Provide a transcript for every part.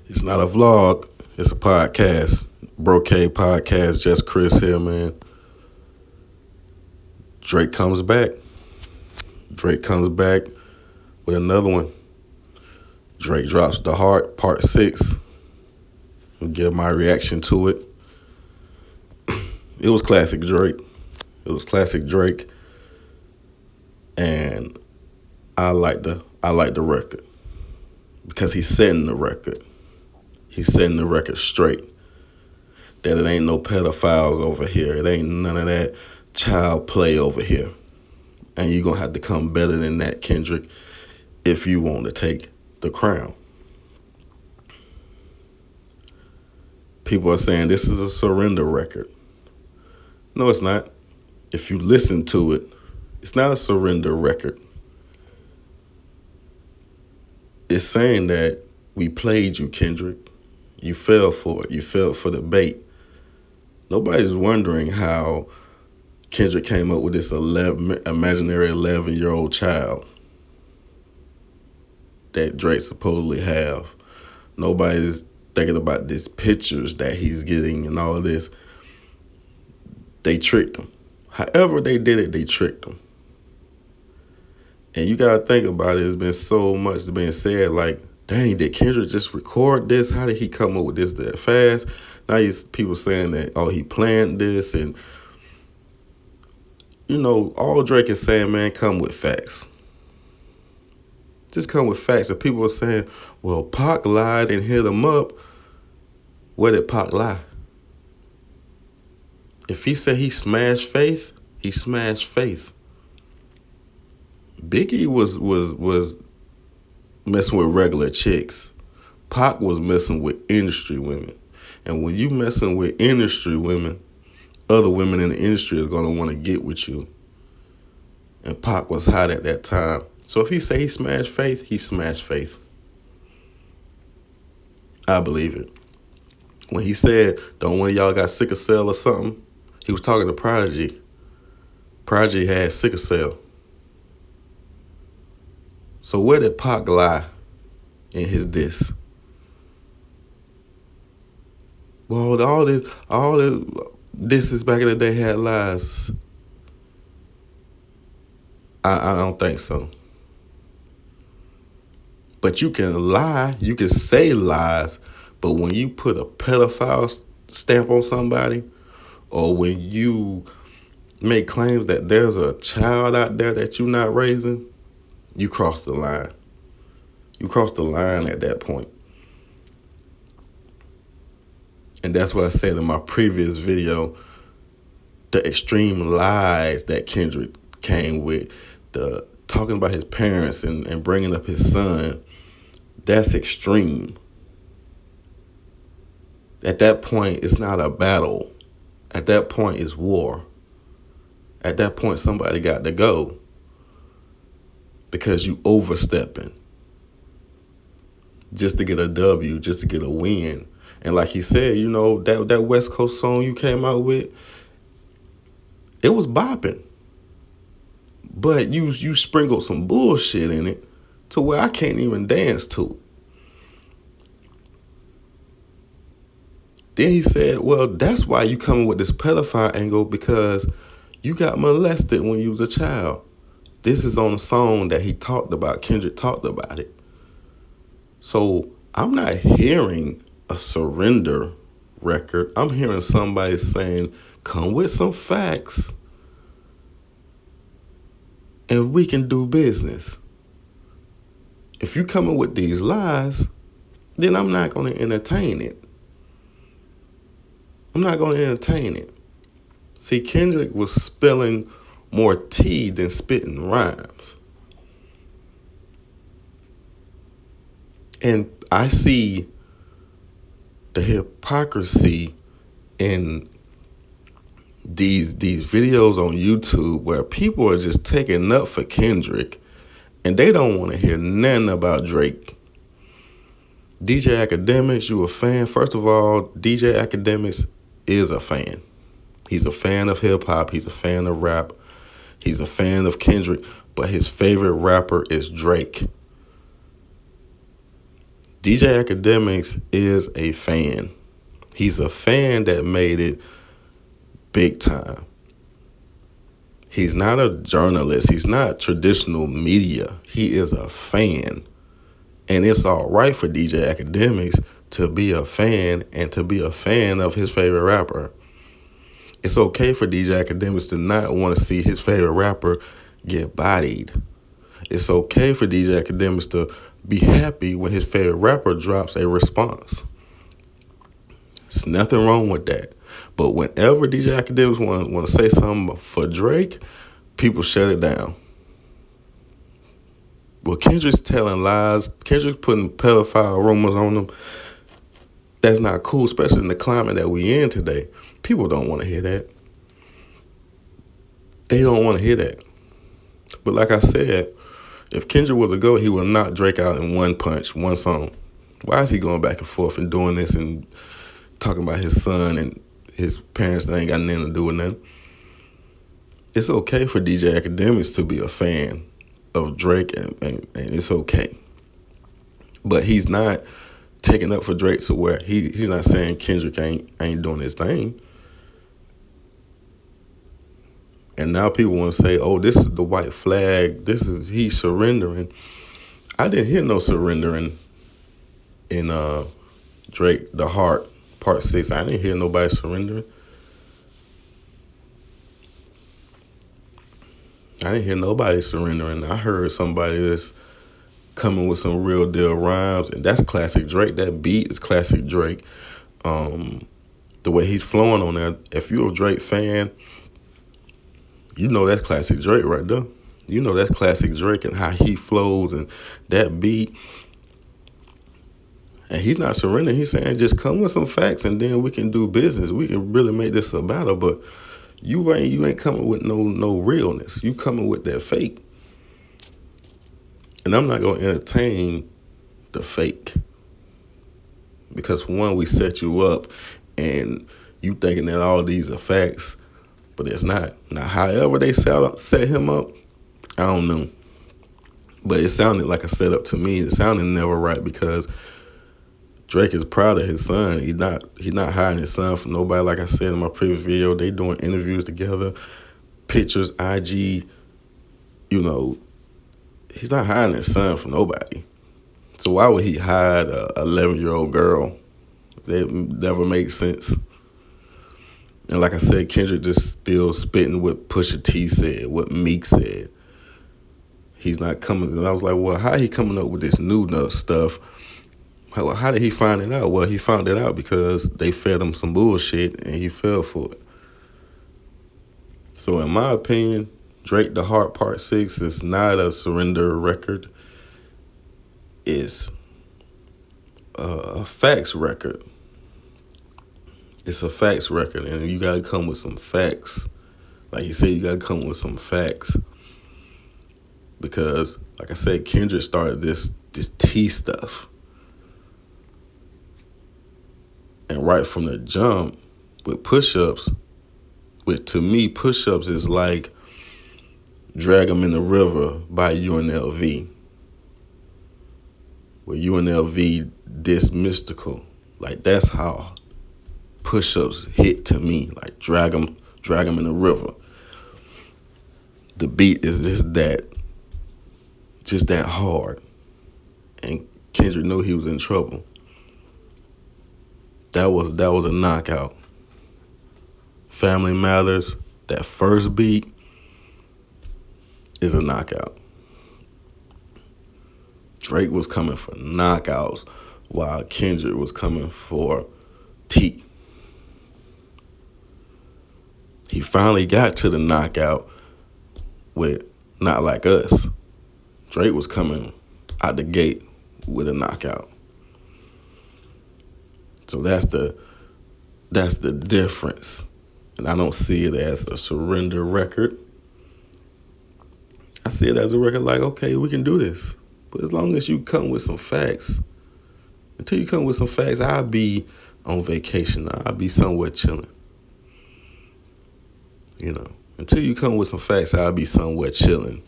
It's not a vlog. It's a podcast. Brocade podcast. Just Chris here, man. Drake comes back. Drake comes back with another one. Drake drops The Heart, Part 6. I'll give my reaction to it. It was classic Drake. And I like the record because he's setting the record. He's setting the record straight. That it ain't no pedophiles over here. It ain't none of that child play over here. And you're going to have to come better than that, Kendrick, if you want to take the crown. People are saying this is a surrender record. No, it's not. If you listen to it, it's not a surrender record. It's saying that we played you, Kendrick. You fell for it. You fell for the bait. Nobody's wondering how Kendrick came up with this imaginary 11-year-old child that Drake supposedly have. Nobody's thinking about these pictures that he's getting and all of this. They tricked him. However they did it, they tricked him. And you got to think about it. There's been so much being said like, dang, did Kendrick just record this? How did he come up with this that fast? Now people saying that, oh, he planned this. And, all Drake is saying, man, come with facts. Just come with facts. And people are saying, well, Pac lied and hit him up. Where did Pac lie? If he said he smashed Faith, he smashed Faith. Biggie was messing with regular chicks. Pac was messing with industry women. And when you messing with industry women, other women in the industry are going to want to get with you. And Pac was hot at that time. So if he say he smashed Faith, he smashed Faith. I believe it. When he said, don't one of y'all got sickle cell or something, he was talking to Prodigy. Prodigy had sickle cell. So where did Pac lie in his diss? Well, all this disses back in the day had lies. I don't think so. But you can lie, you can say lies, but when you put a pedophile stamp on somebody, or when you make claims that there's a child out there that you're not raising, you cross the line. You cross the line at that point. And that's what I said in my previous video, the extreme lies that Kendrick came with, the talking about his parents and bringing up his son, that's extreme. At that point, it's not a battle. At that point, it's war. At that point, somebody got to go because you overstepping just to get a W, just to get a win. And like he said, that West Coast song you came out with, it was bopping. But you sprinkled some bullshit in it to where I can't even dance to it. Then he said, well, that's why you coming with this pedophile angle, because you got molested when you was a child. This is on a song that he talked about. Kendrick talked about it. So I'm not hearing a surrender record. I'm hearing somebody saying, come with some facts and we can do business. If you coming with these lies, then I'm not going to entertain it. I'm not going to entertain it. See, Kendrick was spilling more tea than spitting rhymes. And I see the hypocrisy in these videos on YouTube where people are just taking up for Kendrick and they don't want to hear nothing about Drake. DJ Akademiks, you a fan? First of all, DJ Akademiks is a fan. He's a fan of hip hop. He's a fan of rap. He's a fan of Kendrick, but his favorite rapper is Drake. DJ Akademiks is a fan. He's a fan that made it big time. He's not a journalist. He's not traditional media. He is a fan. And it's all right for DJ Akademiks to be a fan and to be a fan of his favorite rapper. It's okay for DJ Akademiks to not want to see his favorite rapper get bodied. It's okay for DJ Akademiks to be happy when his favorite rapper drops a response. There's nothing wrong with that. But whenever DJ Akademiks want to say something for Drake, people shut it down. Well, Kendrick's telling lies. Kendrick's putting pedophile rumors on them. That's not cool, especially in the climate that we in today. People don't want to hear that. They don't want to hear that. But like I said, if Kendrick was a GOAT, he would knock Drake out in one punch, one song. Why is he going back and forth and doing this and talking about his son and his parents that ain't got nothing to do with nothing? It's okay for DJ Akademiks to be a fan of Drake, and it's okay. But he's not taking up for Drake to where he's not saying Kendrick ain't doing his thing. And now people want to say, oh, this is the white flag. He's surrendering. I didn't hear no surrendering in Drake, The Heart, Part 6. I didn't hear nobody surrendering. I didn't hear nobody surrendering. I heard somebody that's coming with some real deal rhymes, and that's classic Drake. That beat is classic Drake. The way he's flowing on that, if you're a Drake fan, you know that's classic Drake right there. You know that's classic Drake and how he flows and that beat. And he's not surrendering. He's saying just come with some facts and then we can do business. We can really make this a battle. But you ain't coming with no realness. You coming with that fake. And I'm not going to entertain the fake. Because one, we set you up and you thinking that all these are facts, but it's not. Now, however they set him up, I don't know. But it sounded like a setup to me. It sounded never right because Drake is proud of his son. He's not hiding his son from nobody. Like I said in my previous video, they doing interviews together, pictures, IG. You know, he's not hiding his son from nobody. So why would he hide a 11-year-old girl? That never makes sense. And like I said, Kendrick just still spitting what Pusha T said, what Meek said. He's not coming. And I was like, well, how he coming up with this new stuff? How did he find it out? Well, he found it out because they fed him some bullshit and he fell for it. So in my opinion, Drake The Heart Part 6 is not a surrender record. It's a facts record. It's a facts record, and you got to come with some facts. Like he said, you got to come with some facts. Because, like I said, Kendrick started this T stuff. And right from the jump, with push-ups, to me, push-ups is like Drag 'Em in the River by UNLV. Where UNLV diss Mystical. Like, that's how push-ups hit to me. Like, drag 'em in the river. The beat is just that hard. And Kendrick knew he was in trouble. That was a knockout. Family Matters, that first beat is a knockout. Drake was coming for knockouts while Kendrick was coming for T. He finally got to the knockout with Not Like Us. Drake was coming out the gate with a knockout. So that's the difference. And I don't see it as a surrender record. I see it as a record like, okay, we can do this. But as long as you come with some facts, until you come with some facts, I'll be on vacation. I'll be somewhere chilling. You know, until you come with some facts, I'll be somewhere chilling.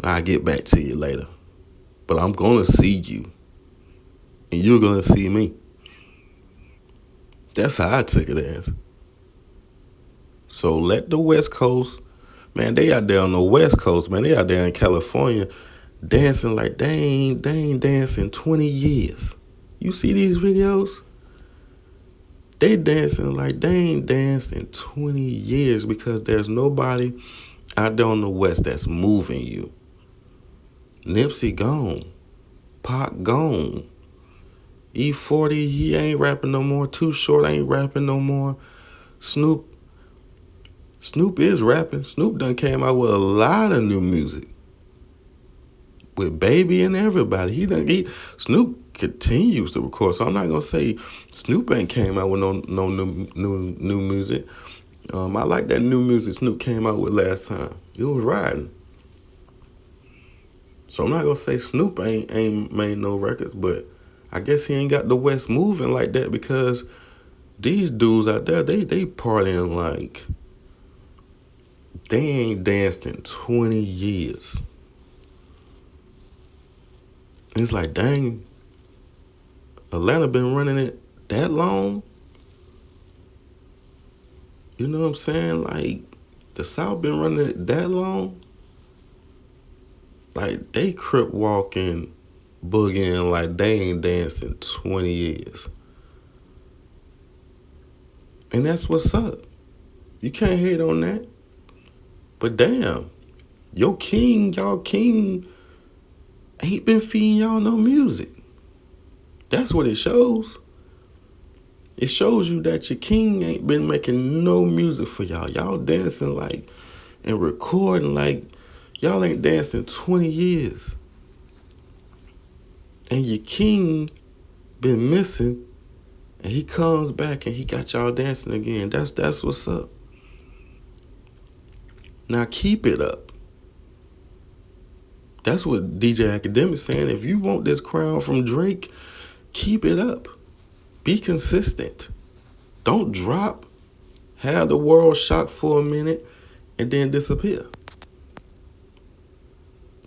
I'll get back to you later. But I'm going to see you. and you're gonna see me. That's how I took it as. So let the West Coast, man, they out there on the West Coast, man, they out there in California dancing like they ain't danced in 20 years. You see these videos? They dancing like they ain't danced in 20 years because there's nobody out there on the West that's moving you. Nipsey gone. Pac gone. E40, he ain't rapping no more. Too Short ain't rapping no more. Snoop is rapping. Snoop done came out with a lot of new music. With Baby and everybody. Snoop continues to record. So I'm not gonna say Snoop ain't came out with no new music. I like that new music Snoop came out with last time. It was riding. So I'm not gonna say Snoop ain't made no records, but I guess he ain't got the West moving like that because these dudes out there, they partying like they ain't danced in 20 years. And it's like, dang, Atlanta been running it that long? You know what I'm saying? Like, the South been running it that long? Like, they crip walking, boogieing like they ain't danced in 20 years. And that's what's up. You can't hate on that. But damn, y'all king, ain't been feeding y'all no music. That's what it shows. It shows you that your king ain't been making no music for y'all. Y'all dancing like and recording like y'all ain't danced in 20 years. And your king been missing and he comes back and he got y'all dancing again. That's what's up. Now keep it up. That's what DJ Akademiks saying. If you want this crown from Drake, keep it up. Be consistent. Don't drop. Have the world shocked for a minute and then disappear.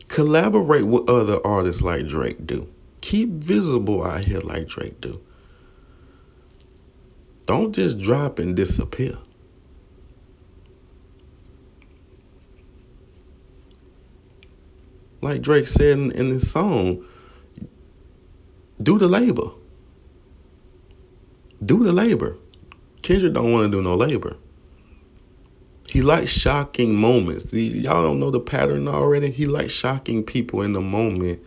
Collaborate with other artists like Drake do. Keep visible out here like Drake do. Don't just drop and disappear. Like Drake said in his song, do the labor. Do the labor. Kendrick don't want to do no labor. He likes shocking moments. Y'all don't know the pattern already? He likes shocking people in the moment,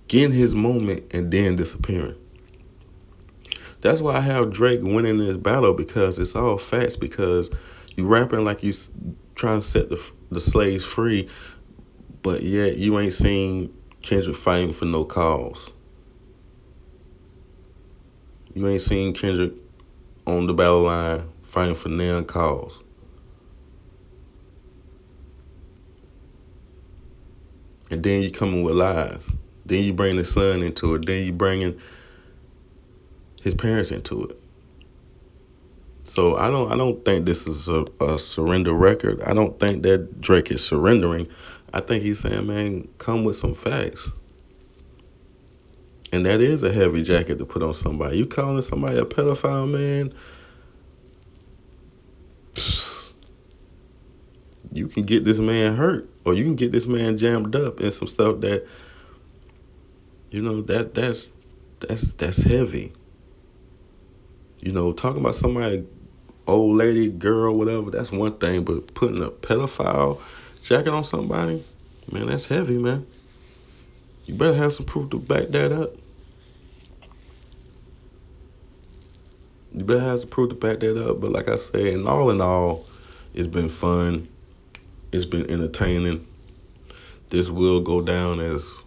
getting his moment, and then disappearing. That's why I have Drake winning this battle because it's all facts because you rapping like you trying to set the slaves free, but yet you ain't seen Kendrick fighting for no cause. You ain't seen Kendrick on the battle line fighting for non cause. And then you coming with lies. Then you bring the son into it. Then you bringing his parents into it. So I don't think this is a surrender record. I don't think that Drake is surrendering. I think he's saying, man, come with some facts. And that is a heavy jacket to put on somebody. You calling somebody a pedophile, man, you can get this man hurt or you can get this man jammed up in some stuff that, you know, that's heavy. You know, talking about somebody, old lady, girl, whatever, that's one thing. But putting a pedophile jacket on somebody, man, that's heavy, man. You better have some proof to back that up. You better have some proof to back that up. But like I said, in all, it's been fun. It's been entertaining. This will go down as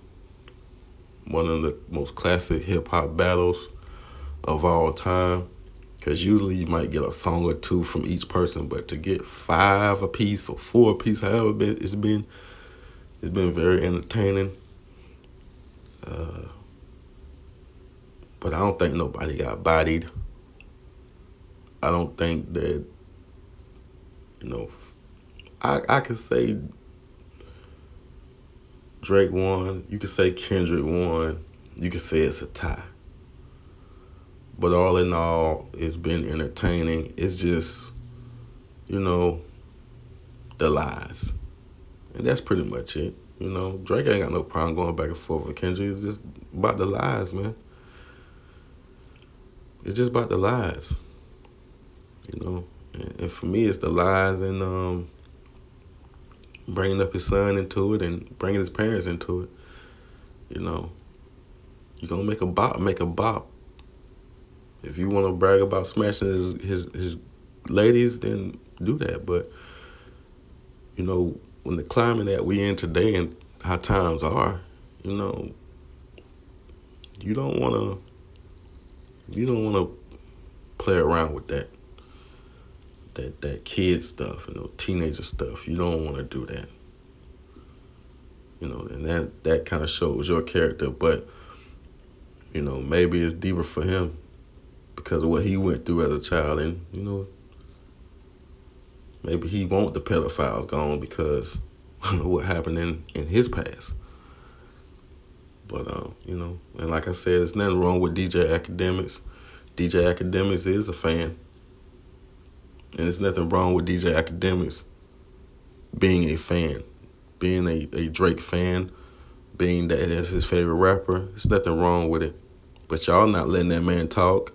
one of the most classic hip-hop battles of all time. Because usually you might get a song or two from each person, but to get 5 apiece or 4 apiece, however it's been very entertaining. But I don't think nobody got bodied. I don't think that, you know, I could say Drake won. You could say Kendrick won. You could say it's a tie. But all in all, it's been entertaining. It's just, you know, the lies. And that's pretty much it. Drake ain't got no problem going back and forth with Kendrick. It's just about the lies, man. It's just about the lies, And for me, it's the lies and bringing up his son into it and bringing his parents into it. You're gonna make a bop, make a bop. If you want to brag about smashing his ladies, then do that. But when the climate that we in today and how times are, you don't wanna play around with that kid stuff, teenager stuff. You don't want to do that. And that kind of shows your character. But maybe it's deeper for him because of what he went through as a child, and maybe he want the pedophiles gone because of what happened in his past. But and like I said, there's nothing wrong with DJ Akademiks. DJ Akademiks is a fan. And there's nothing wrong with DJ Akademiks being a fan, being a Drake fan, being that's his favorite rapper. There's nothing wrong with it. But y'all not letting that man talk.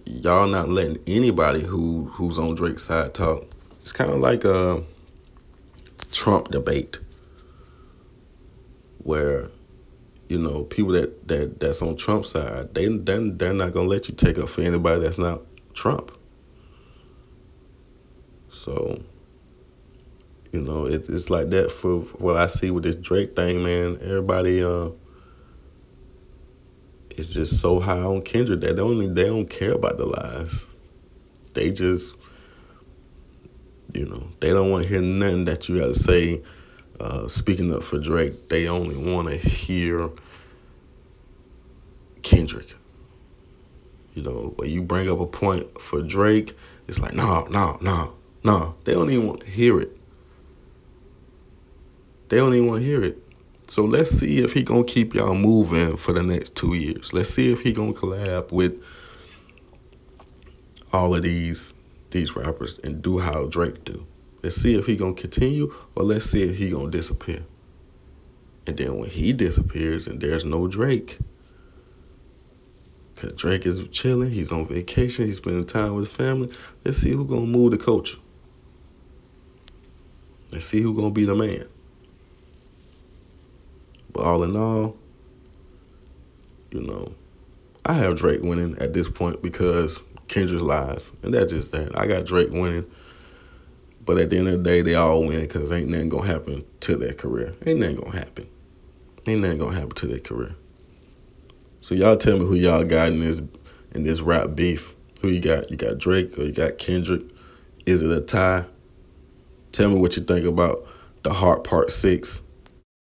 Y'all not letting anybody who's on Drake's side talk. It's kind of like a Trump debate where, people that's on Trump's side, they're not gonna let you take up for anybody that's not Trump. So, it's like that for what I see with this Drake thing, man. Everybody is just so high on Kendrick that they don't care about the lies. They just, they don't want to hear nothing that you got to say. Speaking up for Drake, they only want to hear Kendrick. When you bring up a point for Drake, it's like, no. They don't even want to hear it. They don't even want to hear it. So let's see if he gonna keep y'all moving for the next 2 years. Let's see if he gonna collab with all of these rappers and do how Drake do. Let's see if he gonna continue, or let's see if he gonna disappear. And then when he disappears and there's no Drake, because Drake is chilling, he's on vacation, he's spending time with his family, let's see who's gonna move the culture. Let's see who's gonna be the man. But all in all, I have Drake winning at this point because Kendrick's lies. And that's just that. I got Drake winning. But at the end of the day, they all win because ain't nothing going to happen to their career. Ain't nothing going to happen. Ain't nothing going to happen to their career. So y'all tell me who y'all got in this rap beef. Who you got? You got Drake or you got Kendrick? Is it a tie? Tell me what you think about The Heart Part 6.